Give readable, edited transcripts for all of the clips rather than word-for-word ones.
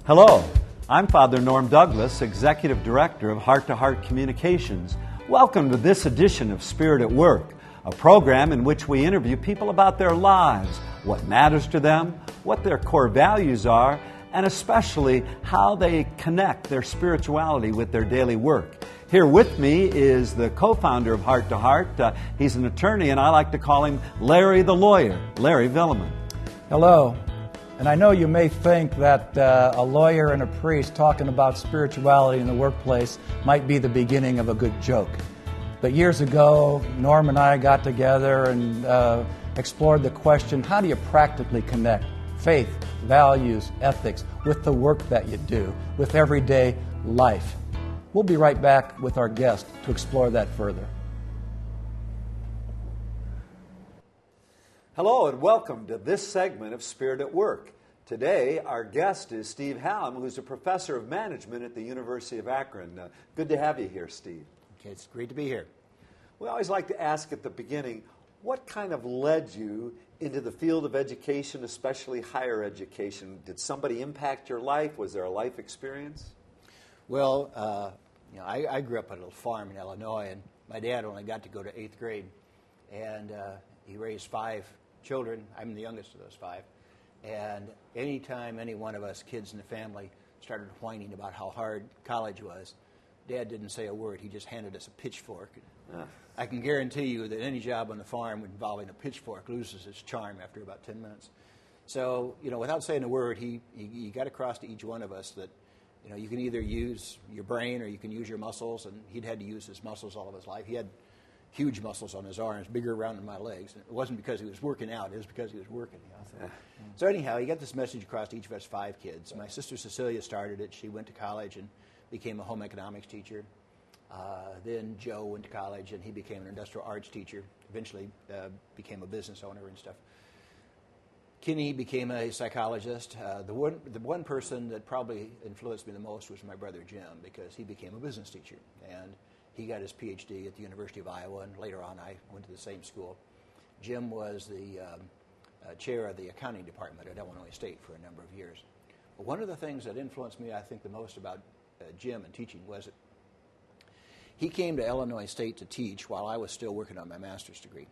Hello, I'm Father Norm Douglas, Executive Director of Heart to Heart Communications. Welcome to this edition of Spirit at Work, a program in which we interview people about their lives, what matters to them, what their core values are, and especially how they connect their spirituality with their daily work. Here with me is the co-founder of Heart to Heart. He's an attorney, and I like to call him Larry the Lawyer, Larry Vuillemin. Hello. And I know you may think that a lawyer and a priest talking about spirituality in the workplace might be the beginning of a good joke. But years ago, Norm and I got together and explored the question, how do you practically connect faith, values, ethics with the work that you do, with everyday life? We'll be right back with our guest to explore that further. Hello and welcome to this segment of Spirit at Work. Today, our guest is Steve Hallam, who's a professor of management at the University of Akron. Good to have you here, Steve. Okay, it's great to be here. We always like to ask at the beginning, what kind of led you into the field of education, especially higher education? Did somebody impact your life? Was there a life experience? Well, I grew up on a little farm in Illinois, and my dad only got to go to 8th grade, and he raised 5 children. I'm the youngest of those 5. And anytime any one of us kids in the family started whining about how hard college was, Dad didn't say a word. He just handed us a pitchfork. I can guarantee you that any job on the farm involving a pitchfork loses its charm after about 10 minutes. So, without saying a word, he got across to each one of us that, you can either use your brain or you can use your muscles, and he'd had to use his muscles all of his life. He had huge muscles on his arms, bigger around than my legs. And it wasn't because he was working out, it was because he was working. So anyhow, he got this message across to each of us 5 kids. My sister Cecilia started it. She went to college and became a home economics teacher. Then Joe went to college and he became an industrial arts teacher, eventually became a business owner and stuff. Kinney became a psychologist. The one person that probably influenced me the most was my brother Jim, because he became a business teacher. And he got his PhD at the University of Iowa, and later on I went to the same school. Jim was the chair of the accounting department at Illinois State for a number of years. But one of the things that influenced me, I think, the most about Jim and teaching was that he came to Illinois State to teach while I was still working on my master's degree.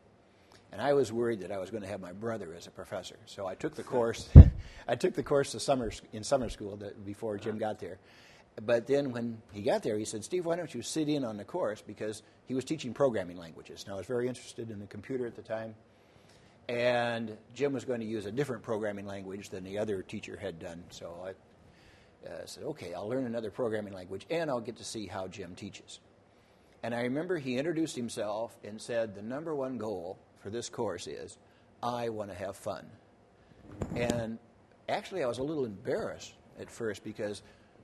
And I was worried that I was going to have my brother as a professor. So I took the course. I took the course in summer school before Jim got there. But then when he got there, he said, "Steve, why don't you sit in on the course?" Because he was teaching programming languages. And I was very interested in the computer at the time. And Jim was going to use a different programming language than the other teacher had done. So I said, okay, I'll learn another programming language, and I'll get to see how Jim teaches. And I remember he introduced himself and said, the number one goal for this course is, I want to have fun. And actually, I was a little embarrassed at first, because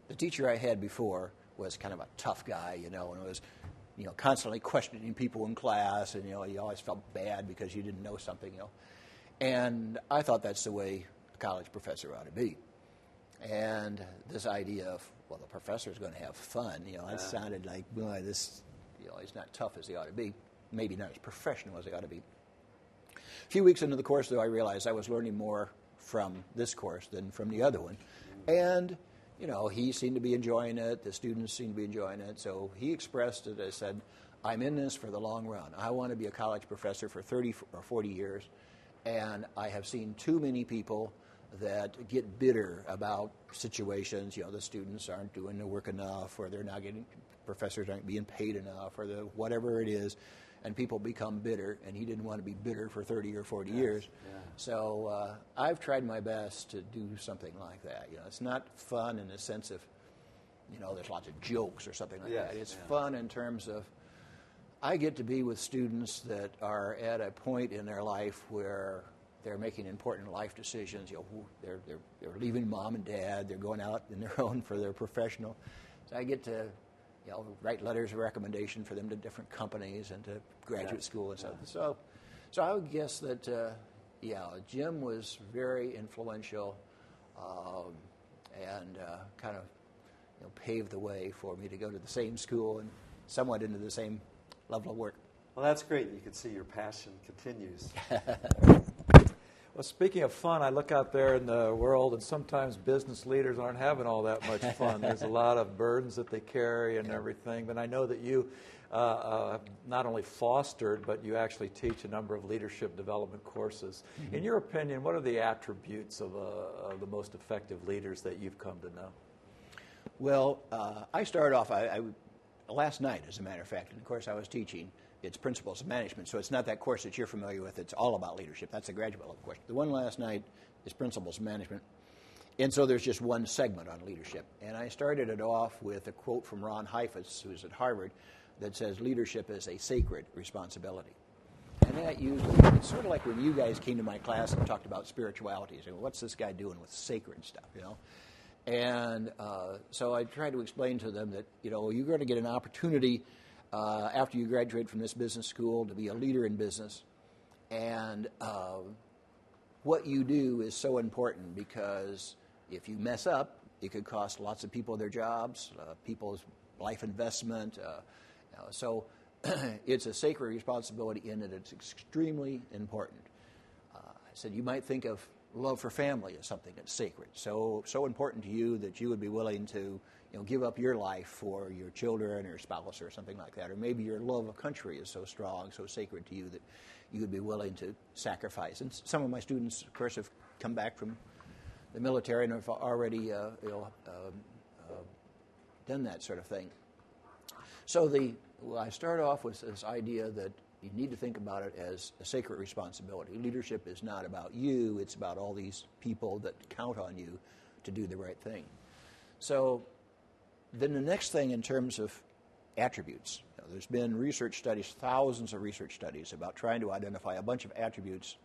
the teacher I had before was kind of a tough guy, and was, constantly questioning people in class, and, you always felt bad because you didn't know something, And I thought that's the way a college professor ought to be. And this idea of, well, the professor's going to have fun, that sounded like, boy, this, he's not tough as he ought to be, maybe not as professional as he ought to be. A few weeks into the course, though, I realized I was learning more from this course than from the other one. And he seemed to be enjoying it. The students seemed to be enjoying it. So he expressed it as, said, I'm in this for the long run. I want to be a college professor for 30 or 40 years. And I have seen too many people that get bitter about situations. The students aren't doing their work enough, or they're not getting, professors aren't being paid enough, or whatever it is. And people become bitter, and he didn't want to be bitter for 30 or 40 years. Yeah. So I've tried my best to do something like that. It's not fun in the sense of, there's lots of jokes or something like that. It's fun in terms of, I get to be with students that are at a point in their life where they're making important life decisions. They're leaving mom and dad. They're going out on their own for their professional. So I get to write letters of recommendation for them to different companies and to graduate school and stuff. So I would guess that, Jim was very influential and kind of paved the way for me to go to the same school and somewhat into the same level of work. Well, that's great. You can see your passion continues. Well, speaking of fun, I look out there in the world, and sometimes business leaders aren't having all that much fun. There's a lot of burdens that they carry and everything. But I know that you have not only fostered, but you actually teach a number of leadership development courses. Mm-hmm. In your opinion, what are the attributes of the most effective leaders that you've come to know? Well, I started off, last night, as a matter of fact, and of course I was teaching. It's Principles of Management, so it's not that course that you're familiar with. It's all about leadership. That's a graduate level course. The one last night is Principles of Management, and so there's just one segment on leadership. And I started it off with a quote from Ron Heifetz, who's at Harvard, that says, leadership is a sacred responsibility. And that usually, it's sort of like when you guys came to my class and talked about spirituality. You say, well, what's this guy doing with sacred stuff, you know? And so I tried to explain to them that, you know, you're going to get an opportunity after you graduate from this business school to be a leader in business. And what you do is so important, because if you mess up, it could cost lots of people their jobs, people's life investment. So it's a sacred responsibility in that it's extremely important. I said you might think of love for family as something that's sacred, so important to you that you would be willing to, you know, give up your life for your children or your spouse or something like that. Or maybe your love of country is so strong, so sacred to you that you would be willing to sacrifice. And some of my students, of course, have come back from the military and have already done that sort of thing. So I started off with this idea that you need to think about it as a sacred responsibility. Leadership is not about you, it's about all these people that count on you to do the right thing. So then the next thing in terms of attributes, there's been research studies, thousands of research studies about trying to identify a bunch of attributes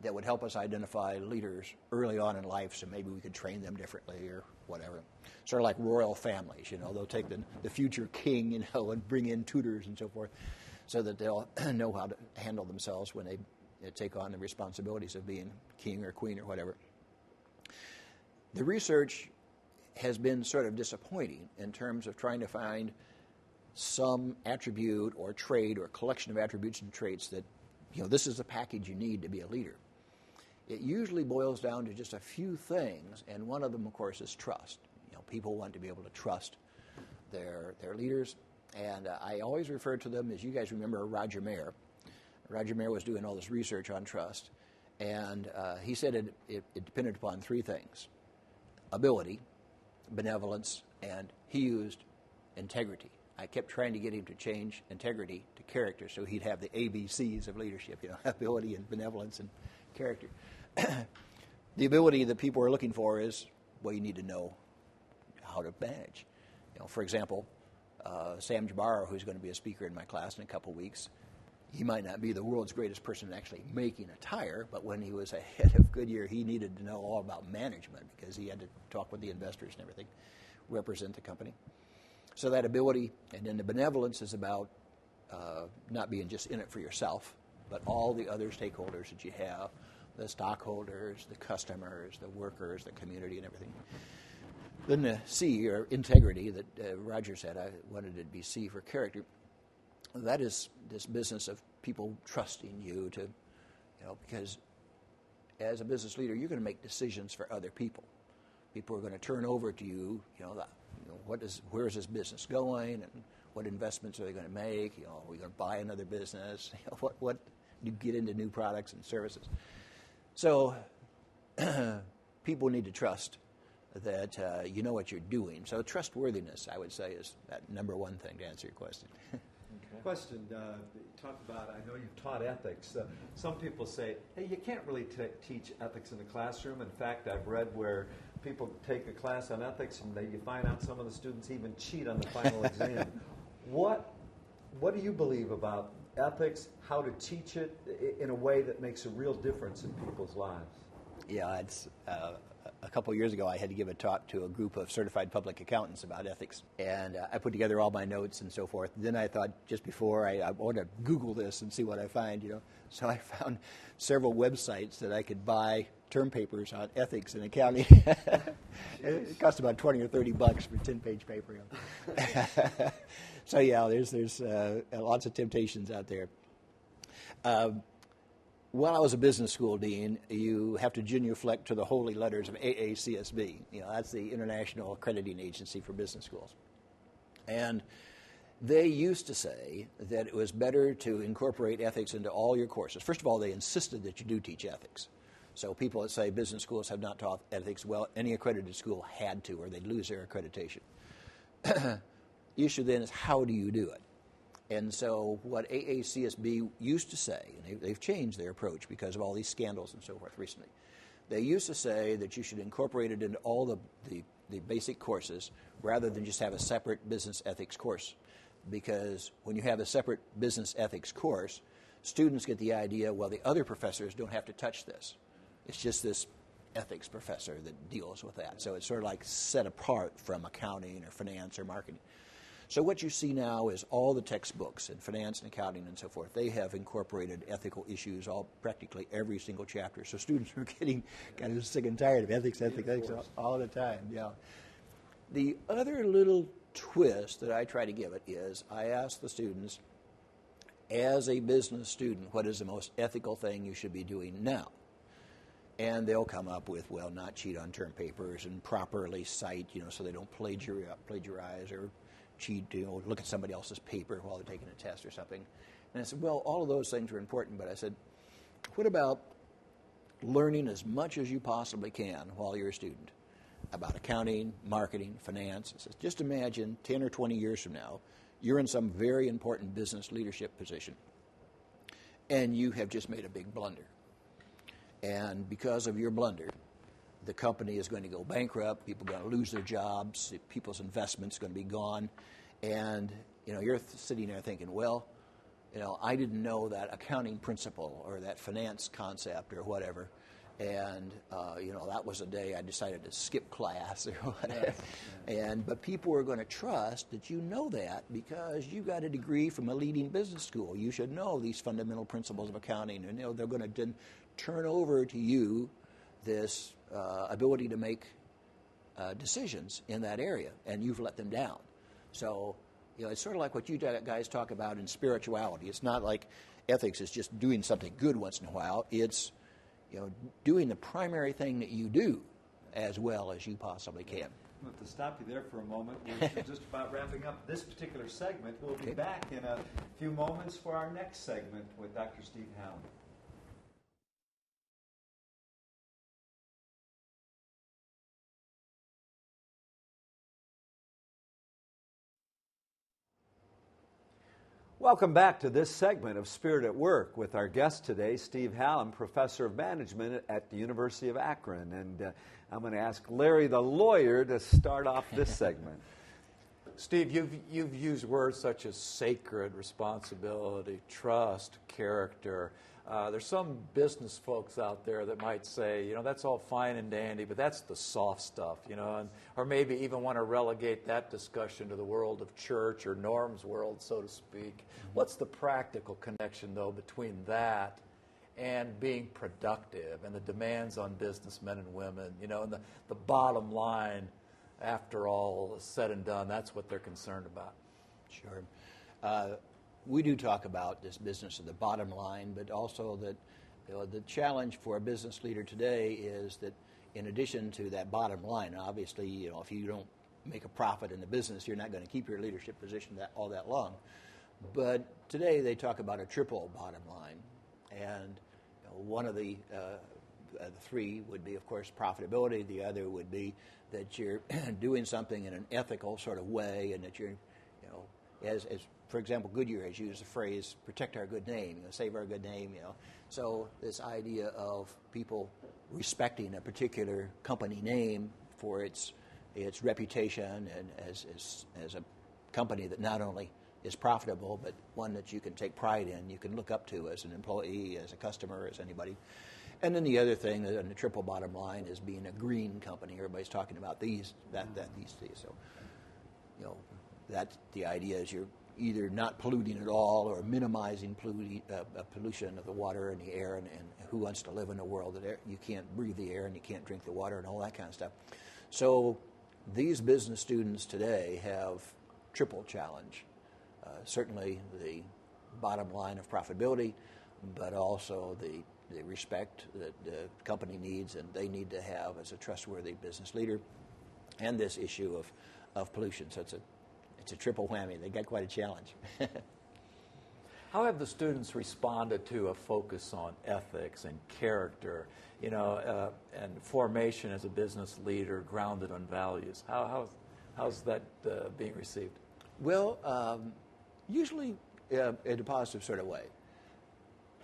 that would help us identify leaders early on in life, so maybe we could train them differently or whatever. Sort of like royal families, you know, they'll take the future king, you know, and bring in tutors and so forth, so that they'll know how to handle themselves when they take on the responsibilities of being king or queen or whatever. The research has been sort of disappointing in terms of trying to find some attribute or trait or collection of attributes and traits that, you know, this is the package you need to be a leader. It usually boils down to just a few things, and one of them, of course, is trust. You know, people want to be able to trust their leaders, and I always refer to them as, you guys remember Roger Mayer. Roger Mayer was doing all this research on trust, and he said it depended upon three things: ability, benevolence, and he used integrity. I kept trying to get him to change integrity to character, so he'd have the ABCs of leadership, you know, ability and benevolence and character. The ability that people are looking for is, well, you need to know how to manage. You know, for example, Sam Jabara, who's going to be a speaker in my class in a couple weeks, he might not be the world's greatest person actually making a tire, but when he was a head of Goodyear, he needed to know all about management because he had to talk with the investors and everything, represent the company. So that ability, and then the benevolence is about not being just in it for yourself, but all the other stakeholders that you have, the stockholders, the customers, the workers, the community, and everything. Then the C, or integrity, that Roger said, I wanted it to be C for character. That is this business of people trusting you to, you know, because as a business leader, you're going to make decisions for other people. People are going to turn over to you, where is this business going, and what investments are they going to make? You know, are we going to buy another business? You know, what you get into new products and services. So people need to trust that you know what you're doing. So trustworthiness, I would say, is that number one thing to answer your question. Okay. Question, you talk about, I know you've taught ethics. Some people say, hey, you can't really teach ethics in the classroom. In fact, I've read where people take a class on ethics and you find out some of the students even cheat on the final exam. What do you believe about ethics, how to teach it in a way that makes a real difference in people's lives? Yeah, it's a couple of years ago I had to give a talk to a group of certified public accountants about ethics, and I put together all my notes and so forth. Then I thought, just before, I want to Google this and see what I find, you know. So I found several websites that I could buy term papers on ethics in accounting. It cost about $20 or $30 for 10-page paper. You know. So yeah, there's lots of temptations out there. while I was a business school dean, you have to genuflect to the holy letters of AACSB. That's the International Accrediting Agency for Business Schools. And they used to say that it was better to incorporate ethics into all your courses. First of all, they insisted that you do teach ethics. So people that say business schools have not taught ethics, well, any accredited school had to, or they'd lose their accreditation. The issue then is, how do you do it? And so what AACSB used to say, and they've changed their approach because of all these scandals and so forth recently, they used to say that you should incorporate it into all the basic courses rather than just have a separate business ethics course. Because when you have a separate business ethics course, students get the idea, well, the other professors don't have to touch this. It's just this ethics professor that deals with that. So it's sort of like set apart from accounting or finance or marketing. So what you see now is all the textbooks in finance and accounting and so forth, they have incorporated ethical issues practically every single chapter. So students are getting kind of sick and tired of ethics all the time. Yeah. The other little twist that I try to give it is I ask the students, as a business student, what is the most ethical thing you should be doing now? And they'll come up with, well, not cheat on term papers and properly cite, so they don't plagiarize or cheat, look at somebody else's paper while they're taking a test or something. And I said, well, all of those things are important, but I said, what about learning as much as you possibly can while you're a student about accounting, marketing, finance? I said, just imagine 10 or 20 years from now, you're in some very important business leadership position, and you have just made a big blunder. And because of your blunder, the company is going to go bankrupt, people are going to lose their jobs, people's investments are going to be gone, and you're sitting there thinking, well, I didn't know that accounting principle or that finance concept or whatever, and that was a day I decided to skip class or whatever. Yes. But people are going to trust that you know that because you got a degree from a leading business school. You should know these fundamental principles of accounting, and they're going to then turn over to you this ability to make decisions in that area, and you've let them down. So, it's sort of like what you guys talk about in spirituality. It's not like ethics is just doing something good once in a while. It's, doing the primary thing that you do as well as you possibly can. I'll have to stop you there for a moment. We're just about wrapping up this particular segment. We'll be back in a few moments for our next segment with Dr. Steve Hallam. Welcome back to this segment of Spirit at Work with our guest today, Steve Hallam, Professor of Management at the University of Akron. And I'm going to ask Larry the lawyer to start off this segment. Steve, you've used words such as sacred, responsibility, trust, character. There's some business folks out there that might say, that's all fine and dandy, but that's the soft stuff, or maybe even want to relegate that discussion to the world of church or Norm's world, so to speak. Mm-hmm. What's the practical connection, though, between that and being productive and the demands on businessmen and women, and the bottom line, after all is said and done, that's what they're concerned about? Sure. We do talk about this business of the bottom line, but also that the challenge for a business leader today is that in addition to that bottom line, obviously, if you don't make a profit in the business, you're not going to keep your leadership position all that long. But today they talk about a triple bottom line, and one of the three would be, of course, profitability. The other would be that you're doing something in an ethical sort of way, and that you're, as for example, Goodyear has used the phrase "protect our good name," save our good name. So this idea of people respecting a particular company name for its reputation and as a company that not only is profitable, but one that you can take pride in, you can look up to as an employee, as a customer, as anybody. And then the other thing, and the triple bottom line, is being a green company. Everybody's talking about these days. So, that's the idea is you're either not polluting at all or minimizing pollution of the water and the air, and who wants to live in a world that you can't breathe the air and you can't drink the water and all that kind of stuff. So these business students today have triple challenge. Certainly the bottom line of profitability, but also the the respect that the company needs and they need to have as a trustworthy business leader, and this issue of pollution. So it's a triple whammy. They got quite a challenge. How have the students responded to a focus on ethics and character, and formation as a business leader grounded on values? How's that being received? Well, usually in a positive sort of way.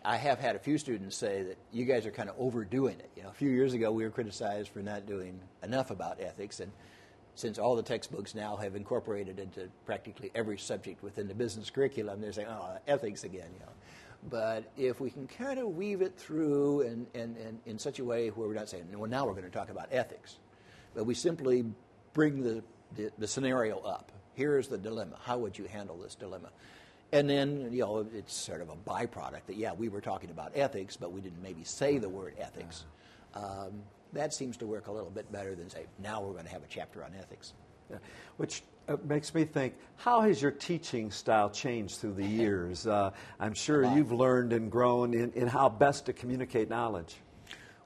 I have had a few students say that you guys are kind of overdoing it. A few years ago we were criticized for not doing enough about ethics, and since all the textbooks now have incorporated into practically every subject within the business curriculum, they're saying, oh, ethics again. But if we can kind of weave it through and in such a way where we're not saying, well, now we're going to talk about ethics, but we simply bring the scenario up. Here's the dilemma. How would you handle this dilemma? And then, it's sort of a byproduct that, yeah, we were talking about ethics, but we didn't maybe say the word ethics. That seems to work a little bit better than say, now we're going to have a chapter on ethics. Yeah. Which makes me think, how has your teaching style changed through the years? I'm sure you've learned and grown in how best to communicate knowledge.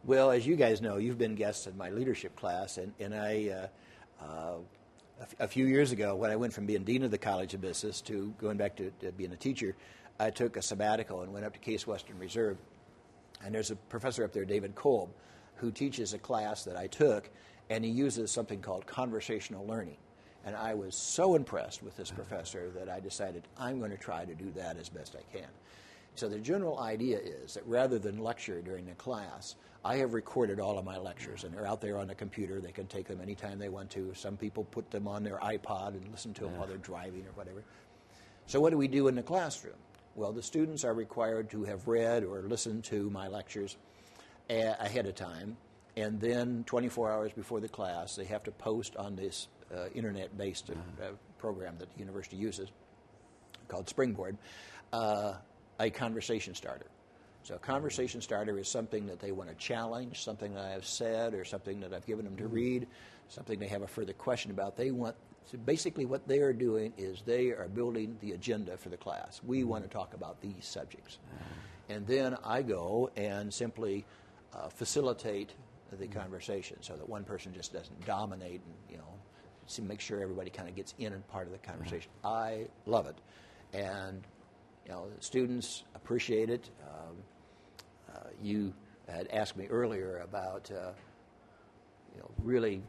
Well, as you guys know, you've been guests in my leadership class, and I, a few years ago, when I went from being dean of the College of Business to going back to being a teacher, I took a sabbatical and went up to Case Western Reserve. And there's a professor up there, David Kolb, who teaches a class that I took, and he uses something called conversational learning. And I was so impressed with this professor that I decided I'm going to try to do that as best I can. So the general idea is that rather than lecture during the class, I have recorded all of my lectures, and they're out there on the computer. They can take them anytime they want to. Some people put them on their iPod and listen to them while they're driving or whatever. So what do we do in the classroom? Well, the students are required to have read or listened to my lectures ahead of time, and then 24 hours before the class, they have to post on this internet-based program that the university uses called Springboard, a conversation starter. So a conversation starter is something that they want to challenge, something that I have said or something that I've given them to read, something they have a further question about. So basically what they are doing is they are building the agenda for the class. We want to talk about these subjects. And then I go and simply facilitate the conversation so that one person just doesn't dominate and, make sure everybody kind of gets in and part of the conversation. I love it. And, the students appreciate it. You had asked me earlier about, really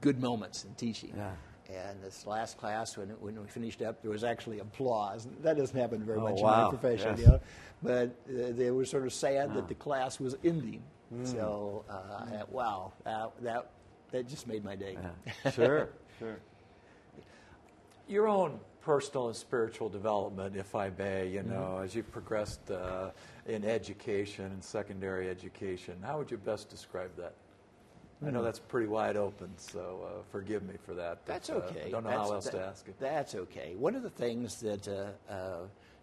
good moments in teaching. Yeah. And this last class, when we finished up, there was actually applause. That doesn't happen very much wow. in my profession, Yes. But they were sort of sad that the class was ending. So, wow, that just made my day. Yeah. Sure. Your own personal and spiritual development, if I may, as you've progressed in education and secondary education, how would you best describe that? I know that's pretty wide open, so forgive me for that. But, that's okay. I don't know how else to ask it. That's okay. One of the things that,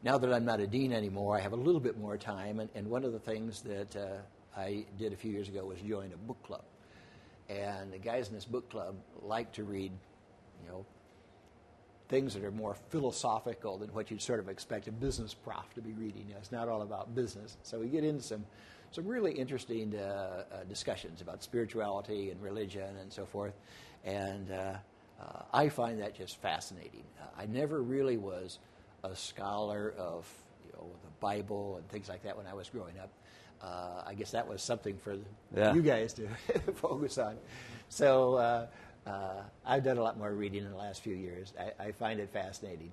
now that I'm not a dean anymore, I have a little bit more time, and one of the things that I did a few years ago was join a book club. And the guys in this book club like to read, things that are more philosophical than what you'd sort of expect a business prof to be reading. It's not all about business. So we get into some really interesting discussions about spirituality and religion and so forth. And I find that just fascinating. I never really was a scholar of the Bible and things like that when I was growing up. I guess that was something for you guys to focus on. So I've done a lot more reading in the last few years. I find it fascinating.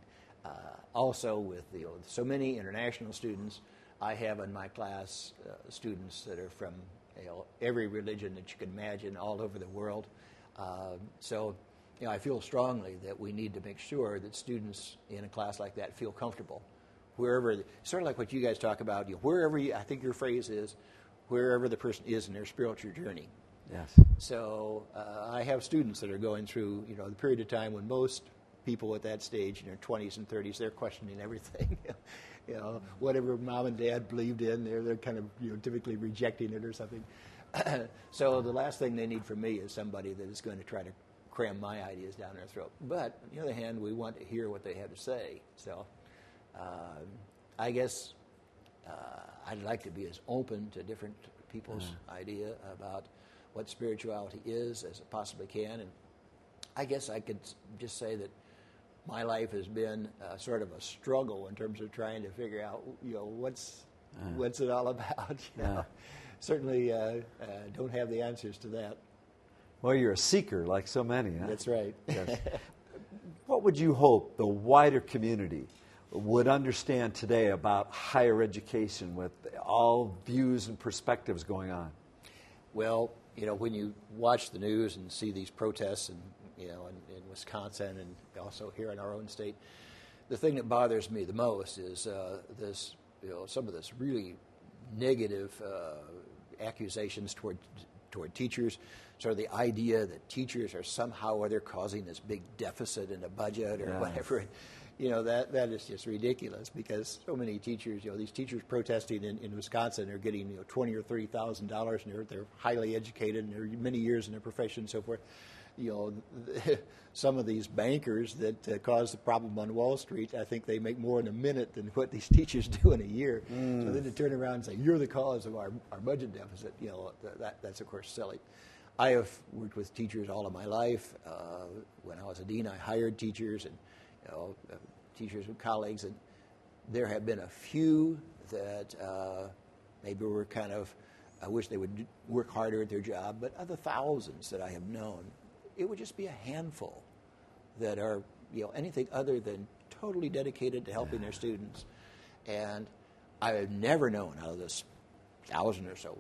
Also with so many international students, I have in my class students that are from every religion that you can imagine all over the world. So I feel strongly that we need to make sure that students in a class like that feel comfortable. Wherever, sort of like what you guys talk about, wherever I think your phrase is, wherever the person is in their spiritual journey. Yes. So I have students that are going through, the period of time when most people at that stage in their 20s and 30s, they're questioning everything. Whatever mom and dad believed in, they're kind of typically rejecting it or something. So the last thing they need from me is somebody that is going to try to cram my ideas down their throat. But on the other hand, we want to hear what they have to say. So I guess I'd like to be as open to different people's idea about what spirituality is as it possibly can. And I guess I could just say that my life has been sort of a struggle in terms of trying to figure out, what's it all about. Certainly don't have the answers to that. Well, you're a seeker like so many. Huh? That's right. Yes. What would you hope the wider community would understand today about higher education with all views and perspectives going on? Well, when you watch the news and see these protests and in Wisconsin and also here in our own state, the thing that bothers me the most is this, some of this really negative accusations toward teachers. Sort of the idea that teachers are somehow or other causing this big deficit in the budget or whatever. That is just ridiculous, because so many teachers, these teachers protesting in Wisconsin are getting $20,000 or $30,000, and they're highly educated and they're many years in their profession and so forth. Some of these bankers that cause the problem on Wall Street, I think they make more in a minute than what these teachers do in a year. So then to turn around and say, you're the cause of our budget deficit, that's of course silly. I have worked with teachers all of my life. When I was a dean, I hired teachers and teachers and colleagues, and there have been a few that maybe were kind of, I wish they would work harder at their job, but of the thousands that I have known, it would just be a handful that are anything other than totally dedicated to helping their students. And I have never known, out of this 1,000 or so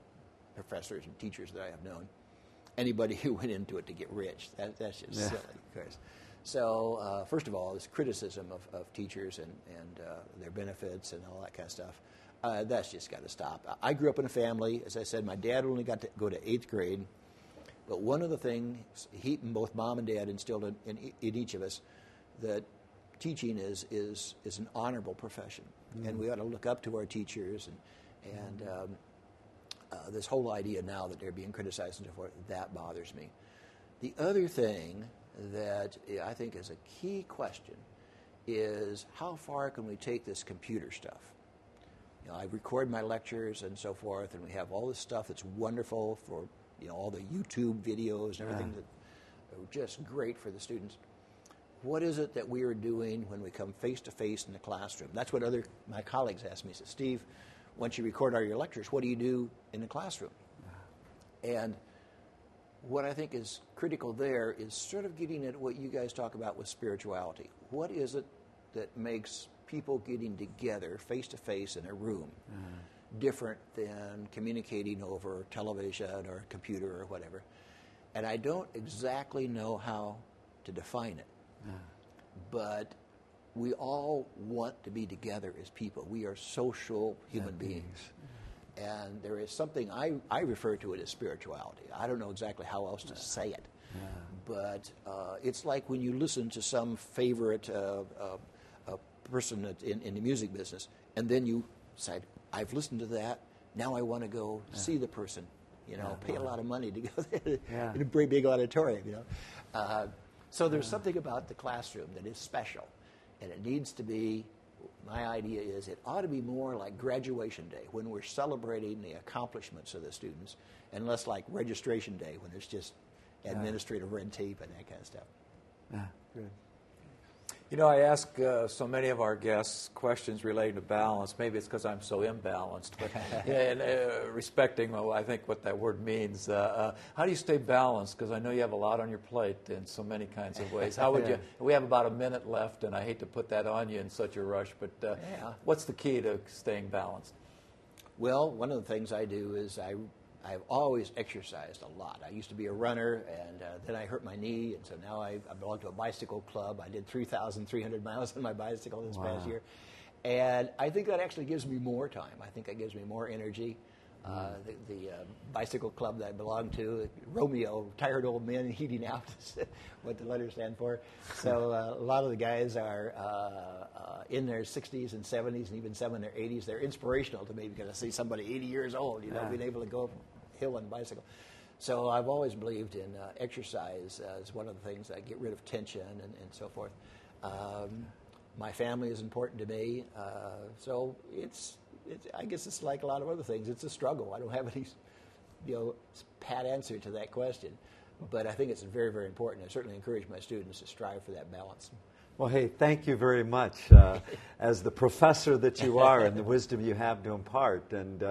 professors and teachers that I have known, anybody who went into it to get rich. That's just silly, of course. So first of all, this criticism of teachers and their benefits and all that kind of stuff, that's just got to stop. I grew up in a family, as I said, my dad only got to go to 8th grade, but one of the things both mom and dad instilled in each of us, that teaching is an honorable profession, and we ought to look up to our teachers, and this whole idea now that they're being criticized and so forth, that bothers me. The other thing that I think is a key question is, how far can we take this computer stuff? I record my lectures and so forth, and we have all this stuff that's wonderful for all the YouTube videos and everything that are just great for the students. What is it that we are doing when we come face to face in the classroom? That's what my colleagues ask me. Say, Steve, once you record all your lectures, what do you do in the classroom? And what I think is critical there is sort of getting at what you guys talk about with spirituality. What is it that makes people getting together face to face in a room different than communicating over television or computer or whatever? And I don't exactly know how to define it, but we all want to be together as people. We are social human beings. And there is something, I refer to it as spirituality. I don't know exactly how else to say it. But it's like when you listen to some favorite person in the music business, and then you decide, I've listened to that, now I want to go see the person. Pay a lot of money to go there in a very big auditorium. So there's something about the classroom that is special, and it needs to be. My idea is it ought to be more like graduation day, when we're celebrating the accomplishments of the students, and less like registration day, when it's just administrative red tape and that kind of stuff. Good. I ask so many of our guests questions relating to balance. Maybe it's because I'm so imbalanced, but respecting, I think, what that word means. How do you stay balanced? Because I know you have a lot on your plate in so many kinds of ways. How would you? We have about a minute left, and I hate to put that on you in such a rush, but what's the key to staying balanced? Well, one of the things I do is I've always exercised a lot. I used to be a runner, and then I hurt my knee, and so now I belong to a bicycle club. I did 3,300 miles on my bicycle this past year. And I think that actually gives me more time. I think that gives me more energy. The bicycle club that I belong to, Romeo, Tired Old Men Heating Out, is what the letters stand for. So a lot of the guys are in their 60s and 70s and even some in their 80s. They're inspirational to me, because I see somebody 80 years old, being able to go up a hill on a bicycle. So I've always believed in exercise as one of the things that get rid of tension and so forth. My family is important to me, so it's I guess it's like a lot of other things. It's a struggle. I don't have any, pat answer to that question. But I think it's very, very important. I certainly encourage my students to strive for that balance. Well, hey, thank you very much as the professor that you are and the wisdom you have to impart. And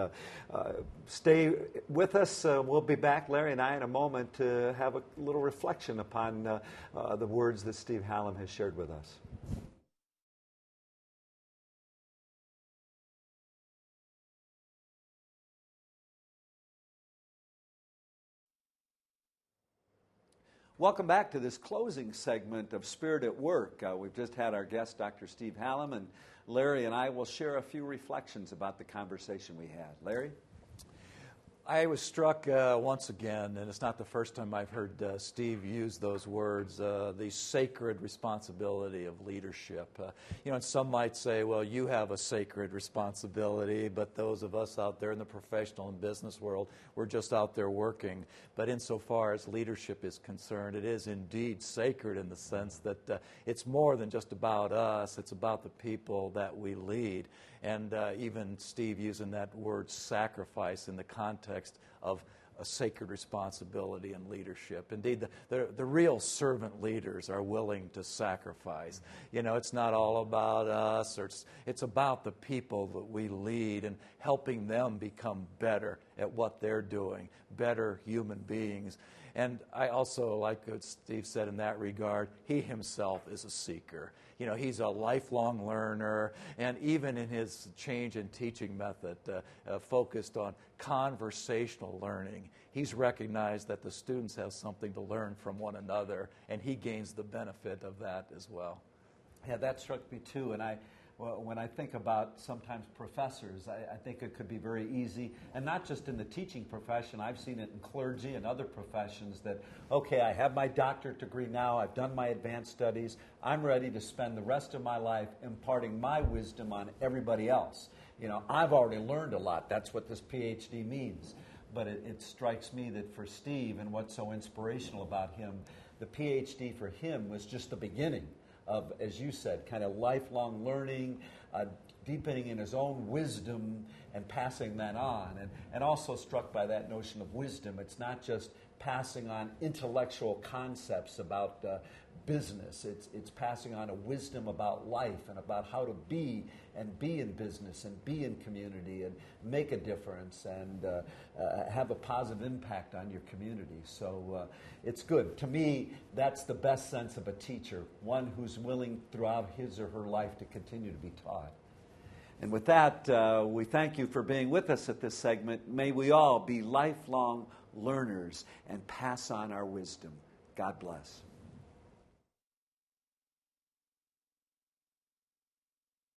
stay with us. We'll be back, Larry and I, in a moment to have a little reflection upon the words that Steve Hallam has shared with us. Welcome back to this closing segment of Spirit at Work. We've just had our guest, Dr. Steve Hallam, and Larry and I will share a few reflections about the conversation we had. Larry? I was struck once again, and it's not the first time I've heard Steve use those words, the sacred responsibility of leadership. And some might say, well, you have a sacred responsibility, but those of us out there in the professional and business world, we're just out there working. But insofar as leadership is concerned, it is indeed sacred in the sense that it's more than just about us, it's about the people that we lead. And even Steve using that word sacrifice in the context of a sacred responsibility and leadership. Indeed, the real servant leaders are willing to sacrifice. It's not all about us, or it's about the people that we lead and helping them become better at what they're doing, better human beings. And I also like what Steve said in that regard. He himself is a seeker. He's a lifelong learner, and even in his change in teaching method, focused on conversational learning, he's recognized that the students have something to learn from one another, and he gains the benefit of that as well. Yeah, that struck me too, and when I think about sometimes professors, I think it could be very easy, and not just in the teaching profession. I've seen it in clergy and other professions that, okay, I have my doctorate degree now, I've done my advanced studies, I'm ready to spend the rest of my life imparting my wisdom on everybody else. I've already learned a lot. That's what this PhD means. But it strikes me that for Steve, and what's so inspirational about him, the PhD for him was just the beginning of, as you said, kind of lifelong learning, deepening in his own wisdom and passing that on. And also struck by that notion of wisdom. It's not just passing on intellectual concepts about business. It's passing on a wisdom about life and about how to be in business and be in community and make a difference and have a positive impact on your community. So it's good. To me, that's the best sense of a teacher, one who's willing throughout his or her life to continue to be taught. And with that, we thank you for being with us at this segment. May we all be lifelong learners and pass on our wisdom. God bless.